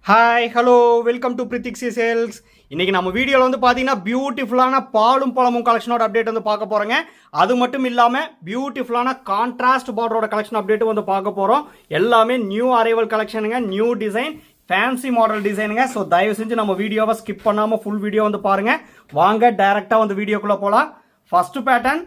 Hi hello welcome to பிரித்திக்ஸி sales. இன்றைக்கி நம்ம வீடியோவில் வந்து பார்த்தீங்கன்னா பியூட்டிஃபுல்லான பாலும் பழமும் கலெக்ஷனோட அப்டேட் வந்து பார்க்க போகிறோங்க. அது மட்டும் இல்லாமல் பியூட்டிஃபுல்லான கான்ட்ராஸ்ட் பார்டரோட கலெக்ஷன் அப்டேட்டும் வந்து பார்க்க போகிறோம். எல்லாமே நியூ அரைவல் கலெக்ஷனுங்க, நியூ டிசைன், ஃபேன்சி மாடல் டிசைனுங்க. ஸோ தயவு செஞ்சு நம்ம வீடியோவை ஸ்கிப் பண்ணாமல் ஃபுல் வீடியோ வந்து பாருங்கள். வாங்க டைரெக்டாக வந்து வீடியோக்குள்ளே போகலாம். ஃபஸ்ட்டு பேட்டர்ன்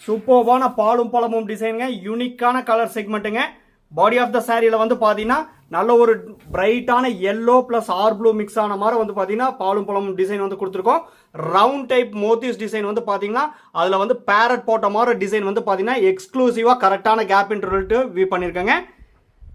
சூப்பர்வான பாலும் பழமும் டிசைனுங்க, யூனிக்கான கலர் செக்மெண்ட்டுங்க. பாடி ஆஃப் த சாரியில் வந்து பார்த்தீங்கன்னா நல்ல ஒரு பிரைட்டான yellow plus or blue mix ஆன மாதிரி வந்து பார்த்தீங்கன்னா பாலும் பழமும் டிசைன் வந்து கொடுத்துருக்கோம். ரவுண்ட் டைப் மோத்திஸ் டிசைன் வந்து பார்த்தீங்கன்னா அதில் வந்து பேரட் போட்ட மாதிரி டிசைன் வந்து பார்த்தீங்கன்னா எக்ஸ்க்ளூசிவாக கரெக்டான கேப் இன்டர்வல்ட்டு வியூ பண்ணியிருக்கேங்க.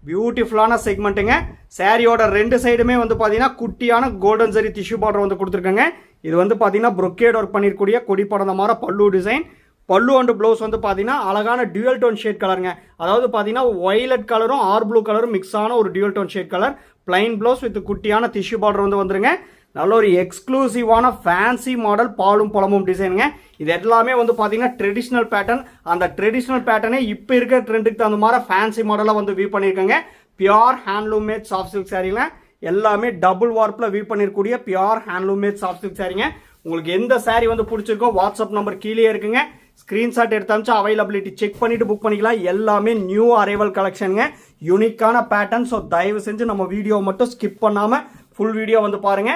பியூட்டிஃபுல்லான செக்மெண்ட்டுங்க. சாரியோட ரெண்டு சைடுமே வந்து பார்த்தீங்கன்னா குட்டியான கோல்டன் ஜரி டிஷ்யூ பார்டர் வந்து கொடுத்துருக்கேங்க. இது வந்து பார்த்தீங்கன்னா ப்ரொக்கேட் ஒர்க் பண்ணிருக்கூடிய கொடி படந்த மாதிரி பல்லு டிசைன். பல்லு அண்ட் ப்ளவுஸ் வந்து பார்த்தீங்கன்னா அழகான டியூவல் டோன் ஷேட் கலருங்க. அதாவது பார்த்தீங்கன்னா ஒய்லட் கலரும் ஆர் ப்ளூ கலரும் மிக்ஸ் ஆன ஒரு dual tone shade colour. Plain blouse with குட்டியான டிஷ்யூ பார்டர் வந்து வந்துருங்க. நல்ல ஒரு எக்ஸ்க்ளூசிவான ஃபேன்சி மாடல் பாலும் பழமும் டிசைனுங்க. இது எல்லாமே வந்து பார்த்தீங்கன்னா ட்ரெடிஷ்னல் பேட்டர்ன். அந்த ட்ரெடிஷ்னல் பேட்டர்னே இப்போ இருக்கிற ட்ரெண்டுக்கு தகுந்த மாதிரி ஃபேன்சி மாடலாக வந்து வியூ பண்ணியிருக்காங்க. Pure handloom made soft silk சாரீங்க. எல்லாமே டபுள் வார்ப்பில் வியூ பண்ணிருக்கூடிய pure handloom made soft silk சாரீங்க. உங்களுக்கு எந்த சாரீ வந்து பிடிச்சிருக்கோ வாட்ஸ்அப் நம்பர் கீழே இருக்குங்க. ஸ்க்ரீன்ஷாட் எடுத்தாச்சு அவைலபிலிட்டி செக் பண்ணிட்டு புக் பண்ணிக்கலாம். எல்லாமே நியூ அரைவல் கலெக்ஷனுங்க, யூனிக்கான பேட்டர்ன். ஸோ தயவு செஞ்சு நம்ம வீடியோ மட்டும் ஸ்கிப் பண்ணாமல் ஃபுல் வீடியோ வந்து பாருங்க.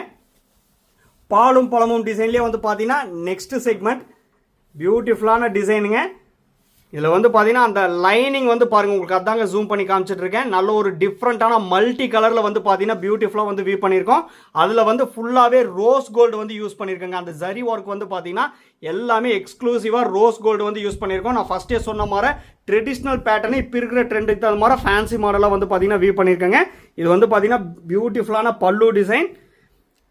பாலும் பழமும் டிசைன்லேயே வந்து பார்த்தீங்கன்னா நெக்ஸ்ட் செக்மெண்ட் பியூட்டிஃபுல்லான டிசைனுங்க. இதில் வந்து பார்த்தீங்கன்னா அந்த லைனிங் வந்து பாருங்கள், உங்களுக்கு அதாங்க ஜூம் பண்ணி காமிச்சிட்டு இருக்கேன். நல்ல ஒரு டிஃப்ரெண்ட்டான மல்டி கலரில் வந்து பார்த்தீங்கன்னா பியூட்டிஃபுல்லாக வந்து வியூ பண்ணியிருக்கோம். அதில் வந்து ஃபுல்லாகவே ரோஸ் கோல்டு வந்து யூஸ் பண்ணியிருக்கேங்க. அந்த ஜரி ஒர்க் வந்து பார்த்தீங்கன்னா எல்லாமே எக்ஸ்க்ளூசிவாக ரோஸ் கோல்டு வந்து யூஸ் பண்ணியிருக்கோம். நான் ஃபஸ்ட்டே சொன்ன மாதிரி ட்ரெடிஷ்னல் பேட்டர்னு இப்போ இருக்கிற ட்ரெண்டுக்கு தகுந்த மாதிரி ஃபேன்சி மாடலாக வந்து பார்த்தீங்கன்னா வியூ பண்ணியிருக்கேங்க. இது வந்து பார்த்தீங்கன்னா பியூட்டிஃபுல்லான pallu design,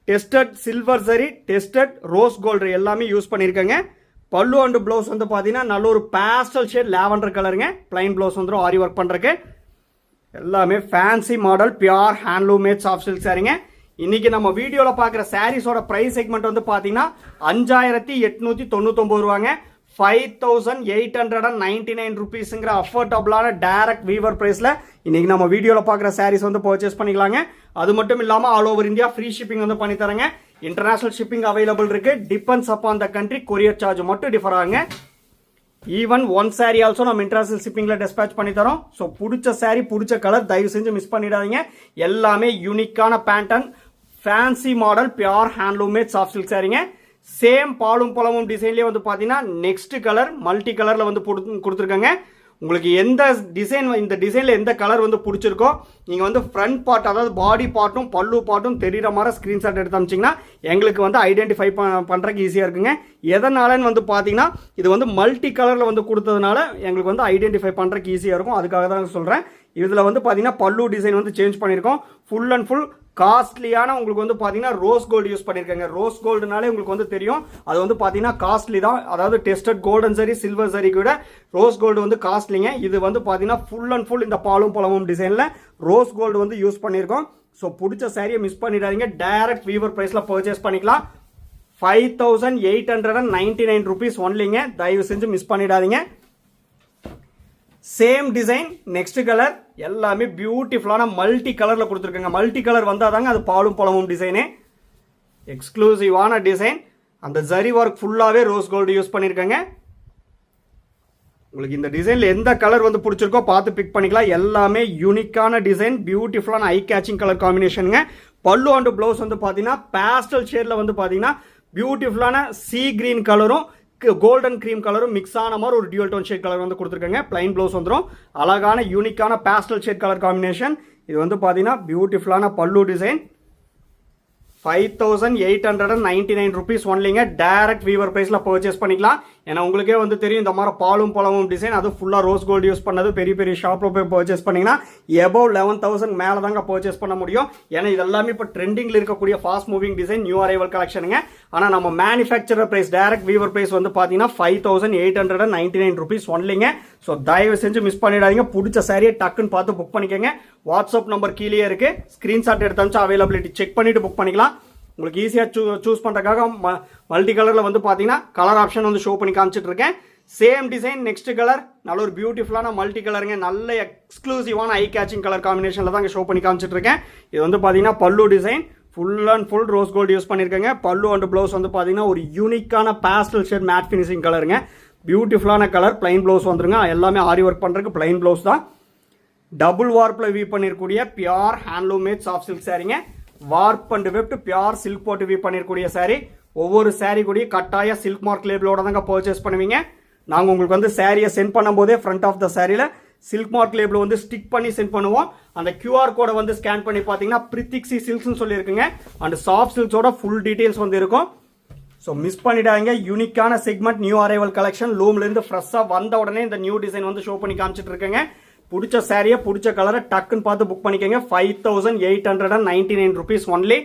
tested silver zari, tested rose gold எல்லாமே யூஸ் பண்ணியிருக்கேங்க. பல்லு அண்ட் ப்ளவுஸ் வந்து பார்த்தீங்கன்னா நல்ல ஒரு பேஸ்டல் ஷேட் லாவெண்டர் கலருங்க. பிளைன் ப்ளவுஸ் வந்துடும் ஆரி ஒர்க் பண்ணுறக்கு. எல்லாமே fancy model pure handloom made soft silk சாரீங்க. இன்னைக்கு நம்ம வீடியோவில் பார்க்குற சாரீஸோட ப்ரைஸ் செக்மெண்ட் வந்து பார்த்தீங்கன்னா 5899 ரூபாங்க. 5899 ருபீஸுங்கிற அஃபோர்டபுளான டைரக்ட் வீவர் ப்ரைஸில் இன்னைக்கு நம்ம வீடியோவில் பார்க்குற சாரீஸ் வந்து பர்ச்சேஸ் பண்ணிக்கலாங்க. அது மட்டும் இல்லாமல் all over India free shipping வந்து பண்ணி தரேங்க. இன்டர்நேஷனல் ஷிப்பிங் அவைலபிள் இருக்கு. Depends upon the country, courier charge மட்டும் டிஃபர் ஆகுங்க. ஈவன் ஒன் சாரி ஆல்சோ நம்ம இன்டர்நேஷனல் ஷிப்பிங்கில் டிஸ்பேச் பண்ணி தரோம். ஸோ பிடிச்ச சாரி பிடிச்ச கலர் தயவு செஞ்சு மிஸ் பண்ணிடாதீங்க. எல்லாமே யூனிக்கான pattern, fancy model, pure handloom made soft silk சாரீங்க. சேம் பாலும் பழமும் டிசைன்லேயே வந்து பார்த்தீங்கன்னா நெக்ஸ்ட் கலர் மல்டி கலரில் வந்து கொடுத்துருக்காங்க. உங்களுக்கு எந்த டிசைன், இந்த டிசைனில் எந்த கலர் வந்து பிடிச்சிருக்கோ நீங்கள் வந்து ஃப்ரண்ட் பார்ட், அதாவது பாடி பார்ட்டும் பல்லு பார்ட்டும் தெரிகிற மாதிரி ஸ்க்ரீன்ஷாட் எடுத்து அமிச்சிங்கன்னா எங்களுக்கு வந்து ஐடென்டிஃபை பண்ணுறதுக்கு ஈஸியாக இருக்குங்க. எதனாலன்னு வந்து பார்த்தீங்கன்னா இது வந்து மல்டி கலரில் வந்து கொடுத்ததுனால எங்களுக்கு வந்து ஐடென்டிஃபை பண்ணுறதுக்கு ஈஸியாக இருக்கும். அதுக்காக தான் சொல்கிறேன். இதில் வந்து பார்த்தீங்கன்னா பல்லு டிசைன் வந்து சேஞ்ச் பண்ணியிருக்கோம். ஃபுல் அண்ட் ஃபுல் காஸ்ட்லியான உங்களுக்கு வந்து பார்த்தீங்கன்னா ரோஸ் கோல்டு யூஸ் பண்ணியிருக்காங்க. ரோஸ் கோல்டுனாலே உங்களுக்கு வந்து தெரியும் அது வந்து பார்த்தீங்கன்னா காஸ்ட்லி தான். அதாவது டெஸ்டட் கோல்டன் சரி சில்வர் சரி கூட ரோஸ் கோல்டு வந்து காஸ்ட்லிங்க. இது வந்து பார்த்தீங்கன்னா ஃபுல் அண்ட் ஃபுல் இந்த பாலும் பழமும் டிசைனில் ரோஸ் கோல்டு வந்து யூஸ் பண்ணியிருக்கோம். ஸோ பிடிச்ச சாரியை மிஸ் பண்ணிடாதீங்க. டைரக்ட் வீவர் ப்ரைஸில் பர்ச்சேஸ் பண்ணிக்கலாம். 5899 ருபீஸ் ஒன்லிங்க. தயவு செஞ்சு மிஸ் பண்ணிடாதீங்க. சேம் டிசைன் நெக்ஸ்ட் கலர் எல்லாமே பியூட்டிஃபுல்லான மல்டி கலரில் கொடுத்துருக்காங்க. மல்டி கலர் வந்தால் தாங்க அது பாலும் பழமும் டிசைனு. எக்ஸ்க்ளூசிவான டிசைன். அந்த ஜரி ஒர்க் ஃபுல்லாகவே ரோஸ் கோல்டு யூஸ் பண்ணியிருக்காங்க. உங்களுக்கு இந்த டிசைனில் எந்த கலர் வந்து பிடிச்சிருக்கோ பார்த்து பிக் பண்ணிக்கலாம். எல்லாமே யூனிக்கான டிசைன், பியூட்டிஃபுல்லான ஐ கேச்சிங் கலர் காம்பினேஷனுங்க. பல்லு அண்ட் ப்ளவுஸ் வந்து பார்த்தீங்கன்னா பேஸ்டல் ஷேடில் வந்து பார்த்தீங்கன்னா பியூட்டிஃபுல்லான சீ கிரீன் கலரும் கோல்டன் கிரீம் கலரும் மிக்ஸ் ஆன மாதிரி ஒரு டியூவல் டோன் ஷேட் கலர் வந்து கொடுத்துருக்காங்க. பிளைன் ப்ளவுஸ் வந்துடும். அழகான யூனிக்கான பேஸ்டல் ஷேட் கலர் காம்பினேஷன். இது வந்து பார்த்தீங்கன்னா பியூட்டிஃபுல்லான pallu design. 5899 rupees ஒன்லிங்க. Direct viewer ப்ரைஸில் பர்ச்சேஸ் பண்ணிக்கலாம். ஏன்னா உங்களுக்கே வந்து தெரியும் இந்த மாதிரி பாலும் பழமும் டிசைன், அது ஃபுல்லாக ரோஸ் கோல்டு யூஸ் பண்ணது. பெரிய பெரிய ஷாப்பில் போய் பர்ச்சேஸ் பண்ணிங்கன்னா எபோவ் 11,000 மேலே தாங்க பர்ச்சேஸ் பண்ண முடியும். ஏன்னா இது எல்லாமே இப்போ ட்ரெண்டிங்கில் இருக்கக்கூடிய fast moving design, new arrival கலெக்ஷனுங்க. ஆனால் நம்ம manufacturer price direct weaver price வந்து பார்த்தீங்கன்னா 5899 ருபீஸ் ஒன்லிங்க. ஸோ தயவு செஞ்சு மிஸ் பண்ணிடாதீங்க. பிடிச்ச சாரியை டக்குன்னு பார்த்து புக் பண்ணிக்கோங்க. வாட்ஸ்அப் நம்பர் கீழே இருக்குது. ஸ்க்ரீன்ஷாட் எடுத்தாச்சு அவைலபிலிட்டி செக் பண்ணிவிட்டு புக் பண்ணிக்கலாம். உங்களுக்கு ஈஸியாக சூஸ் பண்ணுறதுக்காக மல்டி கலரில் வந்து பார்த்தீங்கன்னா கலர் ஆப்ஷன் வந்து ஷோ பண்ணி காமிச்சிட்டு இருக்கேன். சேம் டிசைன் நெக்ஸ்ட் கலர் நல்ல ஒரு பியூட்டிஃபுல்லான மல்டி கலருங்க, நல்ல எக்ஸ்க்ளூசிவான ஐ கேச்சிங் கலர் காம்பினேஷனில் தான் இங்கே ஷோ பண்ணி காமிச்சிட்டு இருக்கேன். இது வந்து பார்த்தீங்கன்னா pallu design full and full rose gold use பண்ணியிருக்கேங்க. பல்லு அண்ட் ப்ளவுஸ் வந்து பார்த்தீங்கன்னா ஒரு யூனிக்கான பேஸ்டல் ஷேட் மேட் ஃபினிஷிங் கலருங்க, பியூட்டிஃபுல்லான கலர். பிளைன் ப்ளவுஸ் வந்துருங்க, எல்லாமே ஆரி ஒர்க் பண்ணுறதுக்கு பிளைன் ப்ளவுஸ் தான். டபுள் வார்ப்பில் வீவ் பண்ணிருக்கூடிய pure handloom made soft silk சாரீங்க. Warp and weft pure silk போட்டு வீவ் பண்ணிருக்கூடிய சாரீ. ஒவ்வொரு சாரீ கூடிய கட்டாய சில்க் மார்க் லேபிளோட தாங்க பர்ச்சேஸ் பண்ணுவீங்க. நாங்கள் உங்களுக்கு வந்து சாரியை சென்ட் பண்ணும்போதே ஃப்ரண்ட் ஆஃப் த சாரியில் சில்க் மார்க் லேபிள் வந்து ஸ்டிக் பண்ணி சென்ட் பண்ணுவோம். அந்த கியூஆர் கோடை வந்து ஸ்கேன் பண்ணி பார்த்தீங்கன்னா பிரித்திக்ஸி சில்க்ஸ்னு சொல்லியிருக்குங்க. அண்ட் சாஃப்ட் சில்க்ஸோட ஃபுல் டீட்டெயில்ஸ் வந்து இருக்கும். ஸோ மிஸ் பண்ணிடாதீங்க. யூனிக்கான செக்மெண்ட், நியூ அரைவல் கலெக்ஷன். லூம்லேருந்து ஃப்ரெஷ்ஷாக வந்த உடனே இந்த நியூ டிசைன் வந்து ஷோ பண்ணி காமிச்சிட்டு இருக்கேங்க. பிடிச்ச சாரியை பிடிச்ச கலரை டக்குன்னு பார்த்து புக் பண்ணிக்கோங்க. 5899 rupees ஒன்லி.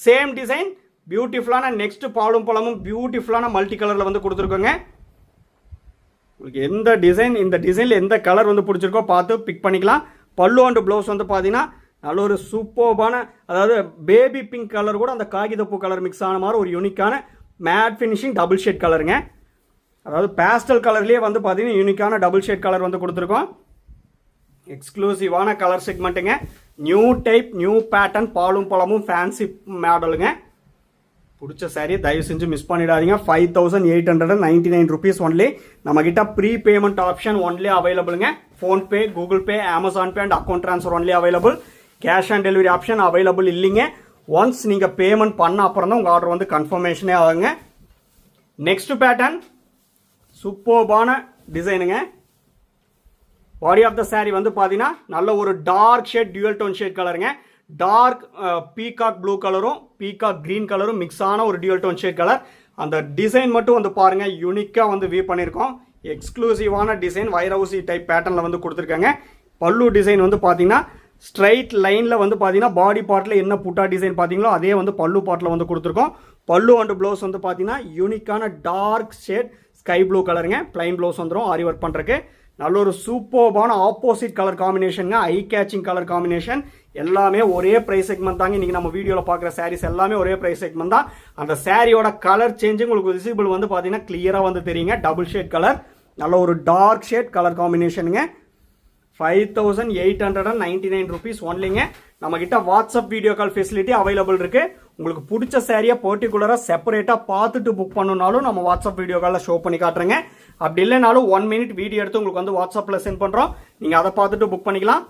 சேம் டிசைன் பியூட்டிஃபுல்லான நெக்ஸ்ட் பாலும் பழமும் பியூட்டிஃபுல்லான மல்டி கலரில் வந்து கொடுத்துருக்கோங்க. உங்களுக்கு எந்த டிசைன், இந்த டிசைனில் எந்த கலர் வந்து பிடிச்சிருக்கோ பார்த்து பிக் பண்ணிக்கலாம். பல்லு அண்ட் ப்ளவுஸ் வந்து பார்த்தீங்கன்னா நல்ல ஒரு சூப்பர்பான, அதாவது பேபி பிங்க் கலர் கூட அந்த காகிதப்பூ கலர் மிக்ஸ் ஆன மாதிரி ஒரு யூனிக்கான மேட் ஃபினிஷிங் டபுள் ஷேட் கலருங்க. அதாவது பேஸ்டல் கலர்லேயே வந்து பார்த்தீங்கன்னா யூனிக்கான டபுள் ஷேட் கலர் வந்து கொடுத்துருக்கோம். எக்ஸ்க்ளூசிவான கலர் செக்மெண்ட்டுங்க. நியூ டைப், நியூ பேட்டர்ன், பாலும் பழமும் ஃபேன்சி மாடலுங்க. பிடிச்ச சாரி தயவு செஞ்சு மிஸ் பண்ணிடாதீங்க. 5899 rupees ஒன்லி. நம்மகிட்ட ப்ரீ பேமெண்ட் ஆப்ஷன் ஒன்லி அவைலபிளுங்க. PhonePe, Google Pay, Amazon Pay and account transfer only available. Cash on delivery option available இல்லைங்க. ஒன்ஸ் நீங்கள் பேமெண்ட் பண்ண அப்புறம் தான் உங்கள் ஆர்டர் வந்து கன்ஃபர்மேஷனே ஆகுங்க. நெக்ஸ்ட் பேட்டர்ன் சூப்பர்பான டிசைனுங்க. பாடி ஆஃப் த சாரி வந்து பார்த்தீங்கன்னா நல்ல ஒரு dark shade, dual tone shade கலருங்க. டார்க் பீகாக் ப்ளூ கலரும் பீகாக் கிரீன் கலரும் மிக்ஸ் ஆன ஒரு டியூவல் டோன் ஷேட் கலர். அந்த டிசைன் மட்டும் வந்து பாருங்க, யூனிக்காக வந்து வீவ் பண்ணியிருக்கோம். எக்ஸ்க்ளூசிவான டிசைன் வைரவுசி டைப் பேட்டர்னில் வந்து கொடுத்துருக்காங்க. பல்லு டிசைன் வந்து பார்த்தீங்கன்னா ஸ்ட்ரைட் லைனில் வந்து பார்த்தீங்கன்னா பாடி பார்ட்டில் என்ன புட்டா டிசைன் பார்த்தீங்களோ அதே வந்து பல்லு பார்ட்டில் வந்து கொடுத்துருக்கோம். பல்லு அண்ட் ப்ளவுஸ் வந்து பார்த்தீங்கன்னா யூனிக்கான டார்க் ஷேட் ஸ்கை ப்ளூ கலருங்க. பிளைன் ப்ளவுஸ் வந்துடும் ஆரி ஒர்க் பண்ணுறதுக்கு. நல்ல ஒரு சூப்பர்பான ஆப்போசிட் கலர் காம்பினேஷனுங்க, ஐ கேச்சிங் கலர் காம்பினேஷன். எல்லாமே ஒரே ப்ரைஸ் செக்மெண்ட் தாங்க. இன்றைக்கி நம்ம வீடியோவில் பார்க்குற சாரீஸ் எல்லாமே ஒரே ப்ரைஸ் செக்மெண்ட் தான். அந்த சாரியோட கலர் சேஞ்சு உங்களுக்கு விசிபிள் வந்து பார்த்தீங்கன்னா கிளியராக வந்து தெரியுங்க. டபுள் ஷேட் கலர், நல்ல ஒரு டார்க் ஷேட் கலர் காம்பினேஷனுங்க. 5899 rupees ஒன்லிங்க. நம்மக்கிட்ட WhatsApp video call facility available இருக்குது. உங்களுக்கு பிடிச்ச சாரியை பர்டிகுலராக செப்பரேட்டாக பார்த்துட்டு புக் பண்ணணுனாலும் நம்ம வாட்ஸ்அப் வீடியோ காலில் ஷோ பண்ணி காட்டுறேங்க. அப்படி இல்லைனாலும் 1 minute வீடியோ எடுத்து உங்களுக்கு வந்து வாட்ஸ்அப்பில் சென்ட் பண்ணுறோம். நீங்கள் அதை பார்த்துட்டு புக் பண்ணிக்கலாம்.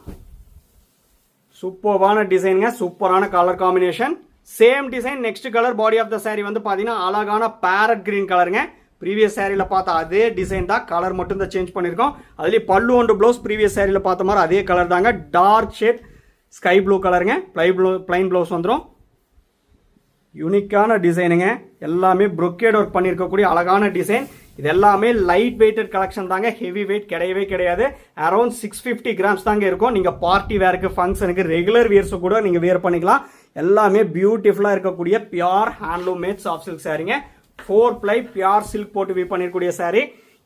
சூப்பரான டிசைனுங்க, சூப்பரான colour combination. Same design next colour. Body of the sari வந்து பார்த்தீங்கன்னா அழகான பேரட் கிரீன் கலருங்க. ப்ரீவியஸ் சாரியில் பார்த்த அதே டிசைன் தான், கலர் மட்டும் தான் சேஞ்ச் பண்ணியிருக்கோம். அதுலேயே பல்லு அண்ட் ப்ளவுஸ் ப்ரீவியஸ் சாரியில் பார்த்த மாதிரி அதே கலர் தாங்க. டார்க் ஷேட் ஸ்கை ப்ளூ கலருங்க. பிளைன் ப்ளவுஸ் வந்துடும். யூனிக்கான டிசைனுங்க. எல்லாமே ப்ரொக்கேட் ஒர்க் பண்ணியிருக்கக்கூடிய அழகான டிசைன். இது எல்லாமே லைட் வெயிட்டட் கலெக்ஷன் தாங்க. ஹெவி வெயிட் கிடையவே கிடையாது. அரௌண்ட் 650 grams தாங்க இருக்கும். நீங்கள் பார்ட்டி வேருக்கு, ஃபங்க்ஷனுக்கு, ரெகுலர் வியர்ஸு கூட நீங்கள் வேர் பண்ணிக்கலாம். எல்லாமே பியூட்டிஃபுல்லாக இருக்கக்கூடிய pure handloom made soft silk சாரீங்க. 4 ply பியூர் சில்க் போட்டு வீவ் பண்ணிருக்கூடிய சாரீ.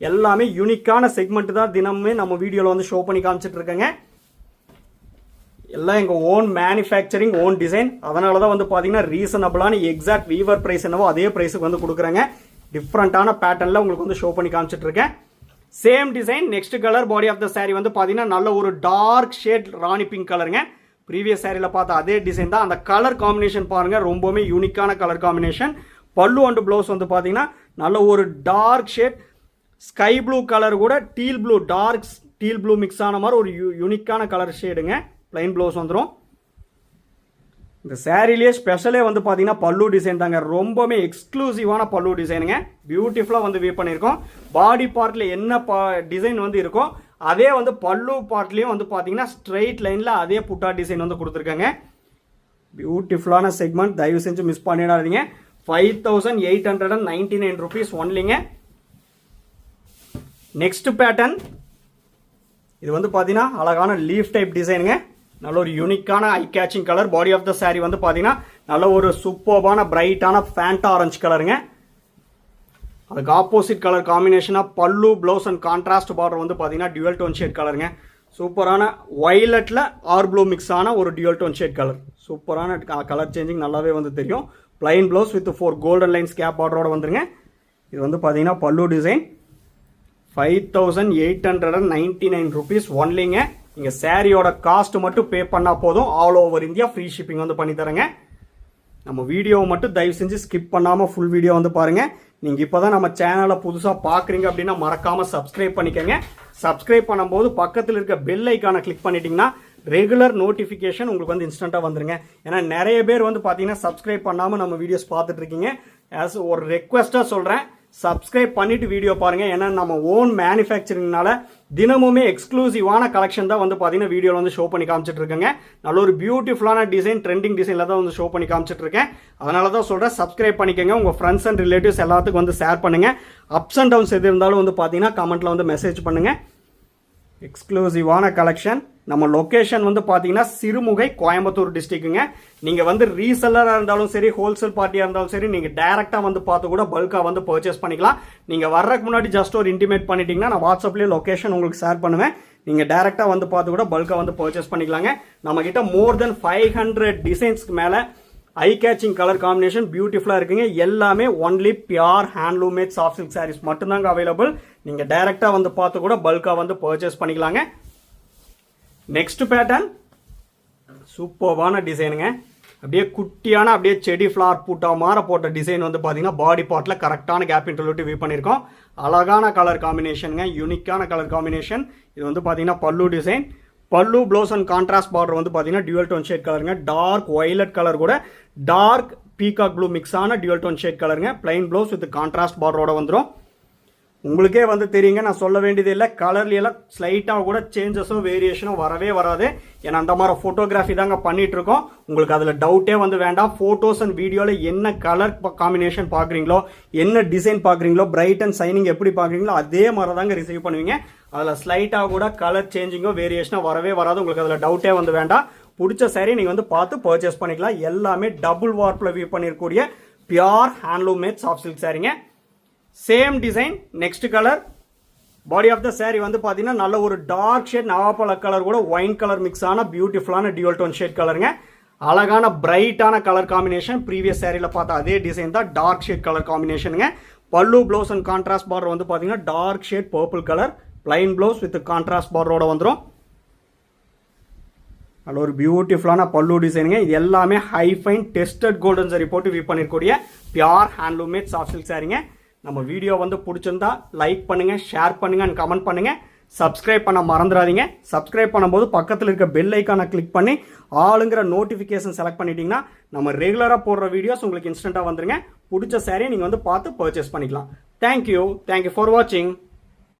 எல்லாமே யூனிக்கான செக்மெண்ட் தான் தினமுமே நம்ம வீடியோவில் வந்து ஷோ பண்ணி காமிச்சிட்டு இருக்கேங்க. எல்லாம் எங்கள் ஓன் மேனுஃபேக்சரிங், ஓன் டிசைன். அதனால தான் வந்து பார்த்தீங்கன்னா ரீசனபிளான எக்ஸாக்ட் வீவர் ப்ரைஸ் என்னவோ அதே ப்ரைஸுக்கு வந்து கொடுக்குறாங்க. டிஃப்ரெண்ட்டான பேட்டர்னில் உங்களுக்கு வந்து ஷோ பண்ணி காமிச்சிட்டு இருக்கேன். Same design next colour. Body of the sari வந்து பார்த்தீங்கன்னா நல்ல ஒரு டார்க் ஷேட் ராணி பிங்க் கலருங்க. ப்ரீவியஸ் சாரியில் பார்த்த அதே டிசைன் தான். அந்த கலர் காம்பினேஷன் பாருங்க, ரொம்பவுமே யூனிக்கான colour combination. Pallu and blouse வந்து பார்த்தீங்கன்னா நல்ல ஒரு dark shade sky blue colour கூட teal blue, dark teal blue mix ஆன மாதிரி ஒரு யூனிக்கான கலர் ஷேடுங்க. பிளைன் ப்ளவுஸ் வந்துடும். இந்த சாரிலேயே ஸ்பெஷலே வந்து பார்த்தீங்கன்னா பல்லு டிசைன் தாங்க. ரொம்பவே எக்ஸ்க்ளூசிவான பல்லு டிசைனுங்க. பியூட்டிஃபுல்லாக வந்து வீவ் பண்ணியிருக்கோம். பாடி பார்ட்டில் என்ன டிசைன் வந்து இருக்கோ அதே வந்து பல்லு பார்ட்லேயும் வந்து பார்த்தீங்கன்னா ஸ்ட்ரெயிட் லைனில் அதே புட்டா டிசைன் வந்து கொடுத்துருக்காங்க. பியூட்டிஃபுல்லான செக்மெண்ட், தயவு செஞ்சு மிஸ் பண்ணிடாதீங்க. 5899 rupees ஒன்லிங்க. நெக்ஸ்ட் பேட்டர்ன் இது வந்து பார்த்தீங்கன்னா அழகான லீஃப் டைப் டிசைனுங்க. நல்ல ஒரு யூனிக்கான eye catching colour. Body of the sari வந்து பார்த்தீங்கன்னா நல்ல ஒரு சூப்பர்பான பிரைட்டான ஃபேண்டா ஆரஞ்சு கலருங்க. அதுக்கு ஆப்போசிட் கலர் காம்பினேஷனாக பல்லு, ப்ளவுஸ் அண்ட் கான்ட்ராஸ்ட் பார்டர் வந்து பார்த்தீங்கன்னா டியூவல் டோன் ஷேட் கலருங்க. சூப்பரான வயலட்டில் ஆர் ப்ளூ மிக்ஸ் ஆன ஒரு டியூவல் டோன் ஷேட் கலர். சூப்பரான கலர் சேஞ்சிங் நல்லாவே வந்து தெரியும். Plain blouse with 4 golden lines gap பார்டரோட வந்துருங்க. இது வந்து பார்த்தீங்கன்னா பல்லு டிசைன் 5899 rupees ஒன்லிங்க. நீங்கள் சாரியோட காஸ்ட் மட்டும் பே பண்ணால் போதும். All over India free shipping வந்து பண்ணி தரேங்க. நம்ம வீடியோவை மட்டும் தயவு செஞ்சு ஸ்கிப் பண்ணாமல் ஃபுல் வீடியோ வந்து பாருங்கள். நீங்கள் இப்போ தான் நம்ம சேனலை புதுசாக பார்க்குறீங்க அப்படின்னா மறக்காமல் சப்ஸ்கிரைப் பண்ணிக்கோங்க. சப்ஸ்கிரைப் பண்ணும்போது பக்கத்தில் இருக்க பெல் ஐக்கானை கிளிக் பண்ணிட்டீங்கன்னா ரெகுலர் நோட்டிஃபிகேஷன் உங்களுக்கு வந்து இன்ஸ்டண்ட்டாக வந்துருங்க. ஏன்னா நிறைய பேர் வந்து பார்த்தீங்கன்னா சப்ஸ்கிரைப் பண்ணாமல் நம்ம வீடியோஸ் பார்த்துட்டு இருக்கீங்க. ஆஸ் ஒரு ரெக்வெஸ்ட்டாக சொல்கிறேன், சப்ஸ்கிரைப் பண்ணிட்டு வீடியோ பாருங்க. ஏன்னா நம்ம ஓன் மேனுஃபேக்சரிங்னால தினமுமே எக்ஸ்க்ளூசிவான கலெக்ஷன் தான் வந்து பார்த்தீங்கன்னா வீடியோவில் வந்து ஷோ பண்ணி காமிச்சிட்டு இருக்கேங்க. நல்ல ஒரு பியூட்டிஃபுல்லான டிசைன், ட்ரெண்டிங் டிசைனில் தான் வந்து ஷோ பண்ணி காமிச்சிட்டு இருக்கேன். அதனால தான் சொல்கிறேன், சப்ஸ்கிரைப் பண்ணிக்கோங்க. உங்கள் ஃப்ரெண்ட்ஸ் அண்ட் ரிலேட்டிவ்ஸ் எல்லாத்துக்கும் வந்து ஷேர் பண்ணுங்க. அப்ஸ் அண்ட் டவுன்ஸ் எது இருந்தாலும் வந்து பார்த்தீங்கன்னா கமெண்ட்ல வந்து மெசேஜ் பண்ணுங்க. எக்ஸ்க்ளூசிவான கலெக்ஷன். நம்ம லொக்கேஷன் வந்து பார்த்தீங்கன்னா சிறுமுகை, கோயம்புத்தூர் டிஸ்ட்ரிக்ட்டுங்க. நீங்கள் வந்து ரீசெல்லராக இருந்தாலும் சரி, ஹோல்சேல் பார்ட்டியாக இருந்தாலும் சரி, நீங்கள் டேரெக்டாக வந்து பார்த்து கூட பல்காக வந்து பர்ச்சேஸ் பண்ணிக்கலாம். நீங்கள் வர்றதுக்கு முன்னாடி ஜஸ்ட் ஒரு இன்டிமேட் பண்ணிட்டீங்கன்னா நான் வாட்ஸ்அப்லேயே லொக்கேஷன் உங்களுக்கு ஷேர் பண்ணுவேன். நீங்கள் டேரெக்டாக வந்து பார்த்து கூட பல்காக வந்து பர்ச்சேஸ் பண்ணிக்கலாங்க. நம்மக்கிட்ட மோர் தென் 500 டிசைன்ஸ்க்கு மேலே ஐ கேச்சிங் கலர் காம்பினேஷன் பியூட்டிஃபுல்லாக இருக்குங்க. எல்லாமே only pure handloom made soft silk saris மட்டும்தாங்க அவைலபிள். நீங்கள் டைரெக்டாக வந்து பார்த்து கூட பல்காக வந்து பர்ச்சேஸ் பண்ணிக்கலாங்க. நெக்ஸ்ட் பேட்டர்ன் சூப்பர்வான டிசைனுங்க. அப்படியே குட்டியான அப்படியே செடி ஃப்ளார் பூட்டா மாற போட்ட டிசைன் வந்து பார்த்தீங்கன்னா பாடி பார்ட்டில் கரெக்டான கேப் இன்டர்வியூட்டி வியூ பண்ணியிருக்கோம். அழகான கலர் காம்பினேஷனுங்க, யூனிக்கான கலர் காம்பினேஷன். இது வந்து பார்த்தீங்கன்னா பல்லு டிசைன். பல்லு ப்ளவுஸ் அண்ட் கான்ட்ராஸ்ட் பார்டர் வந்து பார்த்தீங்கன்னா டியூவல் டோன் ஷேட் கலருங்க. டார்க் வயலட் கலர் கூட டார்க் பீகாக் ப்ளூ மிக்ஸ் ஆன டியூவல் டோன் ஷேட் கலருங்க. பிளைன் ப்ளவுஸ் வித் கான்ட்ராஸ்ட் பார்டரோட வந்துடும். உங்களுக்கே வந்து தெரியுங்க, நான் சொல்ல வேண்டியது இல்லை. கலர்லாம் ஸ்லைட்டாக கூட சேஞ்சஸோ வேரியேஷனோ வரவே வராது. ஏன்னா அந்த மாதிரி ஃபோட்டோகிராஃபி தாங்க பண்ணிட்டு இருக்கோம். உங்களுக்கு அதில் டவுட்டே வந்து வேண்டாம். ஃபோட்டோஸ் அண்ட் வீடியோவில் என்ன கலர் காம்பினேஷன் பார்க்குறீங்களோ, என்ன டிசைன் பார்க்குறீங்களோ, பிரைட் அண்ட் சைனிங் எப்படி பார்க்குறீங்களோ அதே மாதிரி தாங்க ரிசீவ் பண்ணுவீங்க. அதில் ஸ்லைட்டாக கூட கலர் சேஞ்சிங்கோ வேரியேஷனோ வரவே வராது. உங்களுக்கு அதில் டவுட்டே வந்து வேண்டாம். பிடிச்ச சாரி நீங்கள் வந்து பார்த்து பர்ச்சேஸ் பண்ணிக்கலாம். எல்லாமே டபுள் வார்ப்பில் வியூ பண்ணிருக்கக்கூடிய pure handloom made soft silk சாரிங்க. Same design, next colour. Body of the sari வந்து பார்த்தீங்கன்னா நல்ல ஒரு டார்க் ஷேட் நவாப்பழ கலர் கூட ஒயின் கலர் மிக்ஸ் ஆன பியூட்டிஃபுல்லான டியூவல் டோன் ஷேட் கலருங்க. அழகான பிரைட்டான கலர் காம்பினேஷன். ப்ரீவியஸ் சாரியில் பார்த்த அதே டிசைன் தான், டார்க் ஷேட் கலர் காம்பினேஷனுங்க. பல்லு ப்ளவுஸ் அண்ட் கான்ட்ராஸ்ட் பார்டர் வந்து பார்த்தீங்கன்னா dark shade purple colour. Plain blouse with contrast பார்டரோட வந்துடும். நல்ல ஒரு பியூட்டிஃபுல்லான பல்லு டிசைனுங்க. இது எல்லாமே ஹைஃபைன் டெஸ்டட் கோல்டன் சரி போட்டு வியூ பண்ணிருக்கக்கூடிய pure handloom made soft silk சாரிங்க. நம்ம வீடியோ வந்து பிடிச்சிருந்தா லைக் பண்ணுங்க, ஷேர் பண்ணுங்க அண்ட் கமெண்ட் பண்ணுங்க. சப்ஸ்கிரைப் பண்ண மறந்துடாதீங்க. சப்ஸ்கிரைப் பண்ணும்போது பக்கத்தில் இருக்க பெல் ஐக்கானை கிளிக் பண்ணி ஆளுங்கிற நோட்டிஃபிகேஷன் செலக்ட் பண்ணிட்டீங்கன்னா நம்ம ரெகுலராக போடுற வீடியோஸ் உங்களுக்கு இன்ஸ்டண்ட்டாக வந்துருங்க. பிடிச்ச சாரியை நீங்கள் வந்து பார்த்து பர்ச்சேஸ் பண்ணிக்கலாம். தேங்க்யூ ஃபார் வாட்சிங்.